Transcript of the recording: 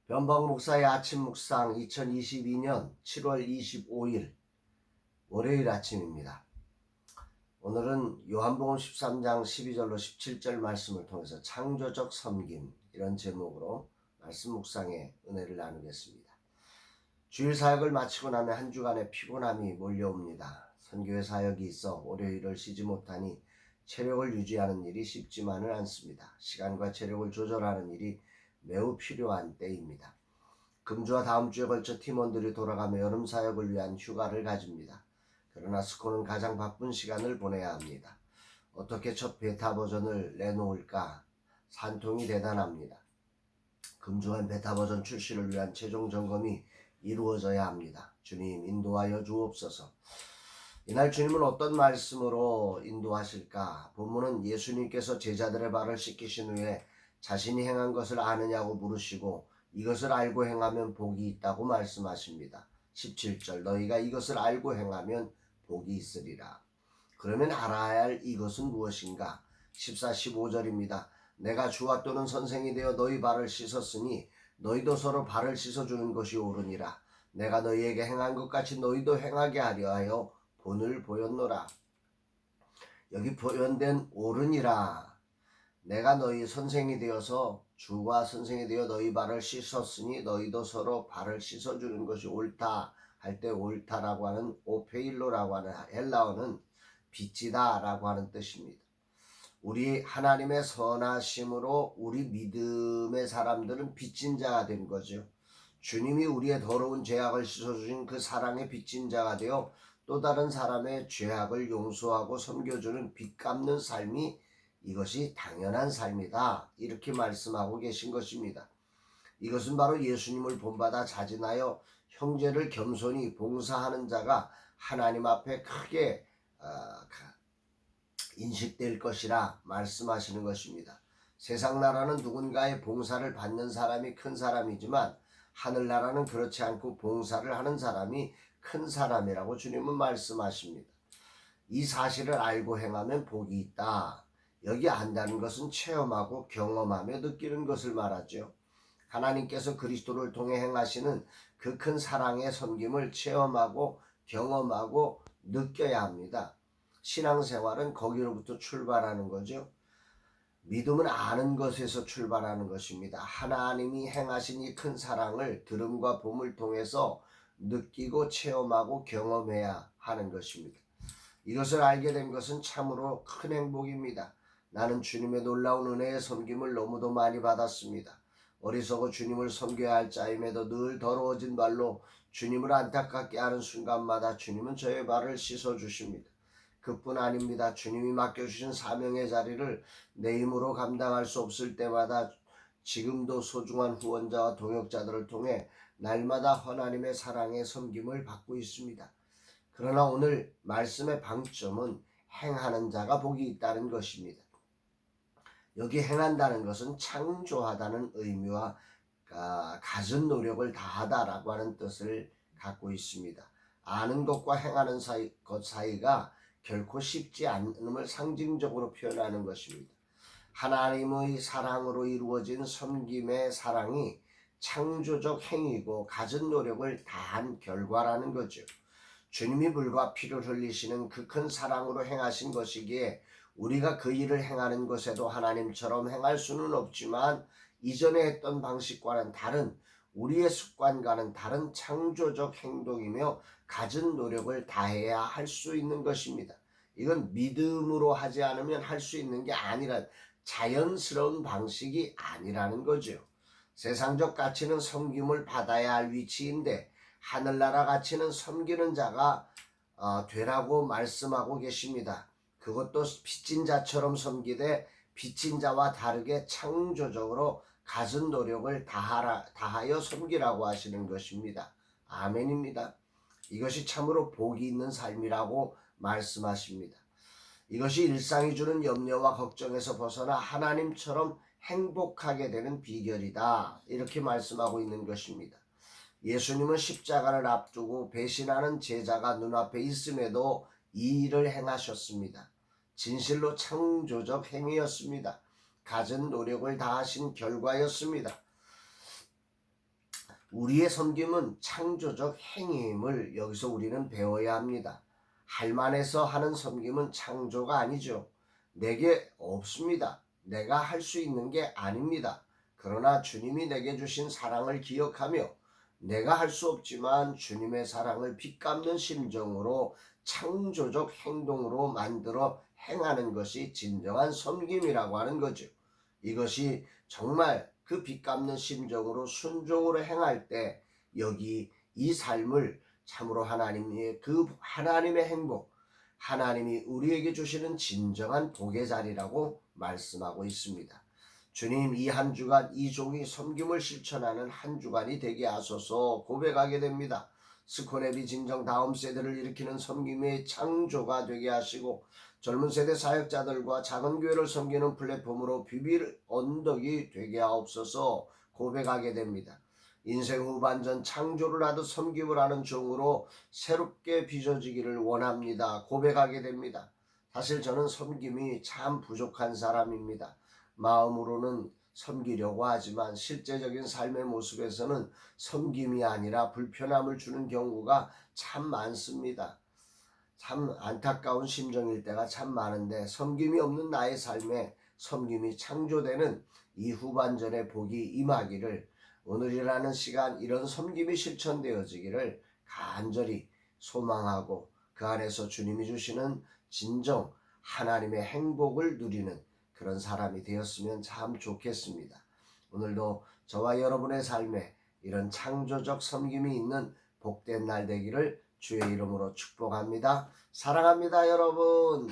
변방 목사의 아침 묵상 2022년 7월 25일 월요일 아침입니다. 오늘은 요한복음 13장 12절로 17절 말씀을 통해서 창조적 섬김 이런 제목으로 말씀 묵상의 은혜를 나누겠습니다. 주일 사역을 마치고 나면 한 주간의 피곤함이 몰려옵니다. 선교회 사역이 있어 월요일을 쉬지 못하니 체력을 유지하는 일이 쉽지만은 않습니다. 시간과 체력을 조절하는 일이 매우 필요한 때입니다. 금주와 다음 주에 걸쳐 팀원들이 돌아가며 여름 사역을 위한 휴가를 가집니다. 그러나 스코는 가장 바쁜 시간을 보내야 합니다. 어떻게 첫 베타 버전을 내놓을까 산통이 대단합니다. 금주간 베타 버전 출시를 위한 최종 점검이 이루어져야 합니다. 주님 인도하여 주옵소서. 이날 주님은 어떤 말씀으로 인도하실까? 본문은 예수님께서 제자들의 발을 씻기신 후에 자신이 행한 것을 아느냐고 물으시고 이것을 알고 행하면 복이 있다고 말씀하십니다. 17절 너희가 이것을 알고 행하면 복이 있으리라. 그러면 알아야 할 이것은 무엇인가? 14, 15절입니다. 내가 주와 또는 선생이 되어 너희 발을 씻었으니 너희도 서로 발을 씻어주는 것이 옳으니라. 내가 너희에게 행한 것 같이 너희도 행하게 하려 하여 본을 보였노라. 여기 표현된 옳으니라. 내가 너희 선생이 되어서 주와 선생이 되어 너희 발을 씻었으니 너희도 서로 발을 씻어주는 것이 옳다 할 때 옳다라고 하는 오페일로라고 하는 헬라어는 빚지다 라고 하는 뜻입니다. 우리 하나님의 선하심으로 우리 믿음의 사람들은 빚진 자가 된 거죠. 주님이 우리의 더러운 죄악을 씻어주신 그 사랑의 빚진 자가 되어 또 다른 사람의 죄악을 용서하고 섬겨주는 빚 갚는 삶이 이것이 당연한 삶이다. 이렇게 말씀하고 계신 것입니다. 이것은 바로 예수님을 본받아 자진하여 형제를 겸손히 봉사하는 자가 하나님 앞에 크게 인식될 것이라 말씀하시는 것입니다. 세상 나라는 누군가의 봉사를 받는 사람이 큰 사람이지만 하늘나라는 그렇지 않고 봉사를 하는 사람이 큰 사람이라고 주님은 말씀하십니다. 이 사실을 알고 행하면 복이 있다. 여기 안다는 것은 체험하고 경험하며 느끼는 것을 말하죠. 하나님께서 그리스도를 통해 행하시는 그 큰 사랑의 섬김을 체험하고 경험하고 느껴야 합니다. 신앙생활은 거기로부터 출발하는 거죠. 믿음은 아는 것에서 출발하는 것입니다. 하나님이 행하신 이 큰 사랑을 들음과 봄을 통해서 느끼고 체험하고 경험해야 하는 것입니다. 이것을 알게 된 것은 참으로 큰 행복입니다. 나는 주님의 놀라운 은혜의 섬김을 너무도 많이 받았습니다. 어리석어 주님을 섬겨야 할 자임에도 늘 더러워진 발로 주님을 안타깝게 하는 순간마다 주님은 저의 발을 씻어주십니다. 그뿐 아닙니다. 주님이 맡겨주신 사명의 자리를 내 힘으로 감당할 수 없을 때마다 지금도 소중한 후원자와 동역자들을 통해 날마다 하나님의 사랑의 섬김을 받고 있습니다. 그러나 오늘 말씀의 방점은 행하는 자가 복이 있다는 것입니다. 여기 행한다는 것은 창조하다는 의미와 갖은 노력을 다하다라고 하는 뜻을 갖고 있습니다. 아는 것과 행하는 것 사이가 결코 쉽지 않음을 상징적으로 표현하는 것입니다. 하나님의 사랑으로 이루어진 섬김의 사랑이 창조적 행위고 갖은 노력을 다한 결과라는 거죠. 주님이 물과 피를 흘리시는 그 큰 사랑으로 행하신 것이기에 우리가 그 일을 행하는 것에도 하나님처럼 행할 수는 없지만 이전에 했던 방식과는 다른 우리의 습관과는 다른 창조적 행동이며 갖은 노력을 다해야 할 수 있는 것입니다. 이건 믿음으로 하지 않으면 할 수 있는 게 아니라 자연스러운 방식이 아니라는 거죠. 세상적 가치는 섬김을 받아야 할 위치인데 하늘나라 가치는 섬기는 자가 되라고 말씀하고 계십니다. 그것도 빚진 자처럼 섬기되 빚진 자와 다르게 창조적으로 갖은 노력을 다하여 섬기라고 하시는 것입니다. 아멘입니다. 이것이 참으로 복이 있는 삶이라고 말씀하십니다. 이것이 일상이 주는 염려와 걱정에서 벗어나 하나님처럼 행복하게 되는 비결이다. 이렇게 말씀하고 있는 것입니다. 예수님은 십자가를 앞두고 배신하는 제자가 눈앞에 있음에도 이 일을 행하셨습니다. 진실로 창조적 행위였습니다. 갖은 노력을 다하신 결과였습니다. 우리의 섬김은 창조적 행위임을 여기서 우리는 배워야 합니다. 할만해서 하는 섬김은 창조가 아니죠. 내게 없습니다. 내가 할 수 있는 게 아닙니다. 그러나 주님이 내게 주신 사랑을 기억하며 내가 할 수 없지만 주님의 사랑을 빚갚는 심정으로 창조적 행동으로 만들어 행하는 것이 진정한 섬김이라고 하는 거죠. 이것이 정말 그 빚갚는 심정으로 순종으로 행할 때 여기 이 삶을 참으로 하나님의 행복, 하나님이 우리에게 주시는 진정한 복의 자리라고 말씀하고 있습니다. 주님, 이 한 주간 이 종이 섬김을 실천하는 한 주간이 되게 하소서 고백하게 됩니다. 스코네비 진정 다음 세대를 일으키는 섬김의 창조가 되게 하시고 젊은 세대 사역자들과 작은 교회를 섬기는 플랫폼으로 비빌 언덕이 되게 하옵소서 고백하게 됩니다. 인생 후반전 창조를 하듯 섬김을 하는 종으로 새롭게 빚어지기를 원합니다. 고백하게 됩니다. 사실 저는 섬김이 참 부족한 사람입니다. 마음으로는 섬기려고 하지만 실제적인 삶의 모습에서는 섬김이 아니라 불편함을 주는 경우가 참 많습니다. 참 안타까운 심정일 때가 참 많은데 섬김이 없는 나의 삶에 섬김이 창조되는 이 후반전의 복이 임하기를 오늘이라는 시간 이런 섬김이 실천되어지기를 간절히 소망하고 그 안에서 주님이 주시는 진정 하나님의 행복을 누리는 그런 사람이 되었으면 참 좋겠습니다. 오늘도 저와 여러분의 삶에 이런 창조적 섬김이 있는 복된 날 되기를 주의 이름으로 축복합니다. 사랑합니다, 여러분.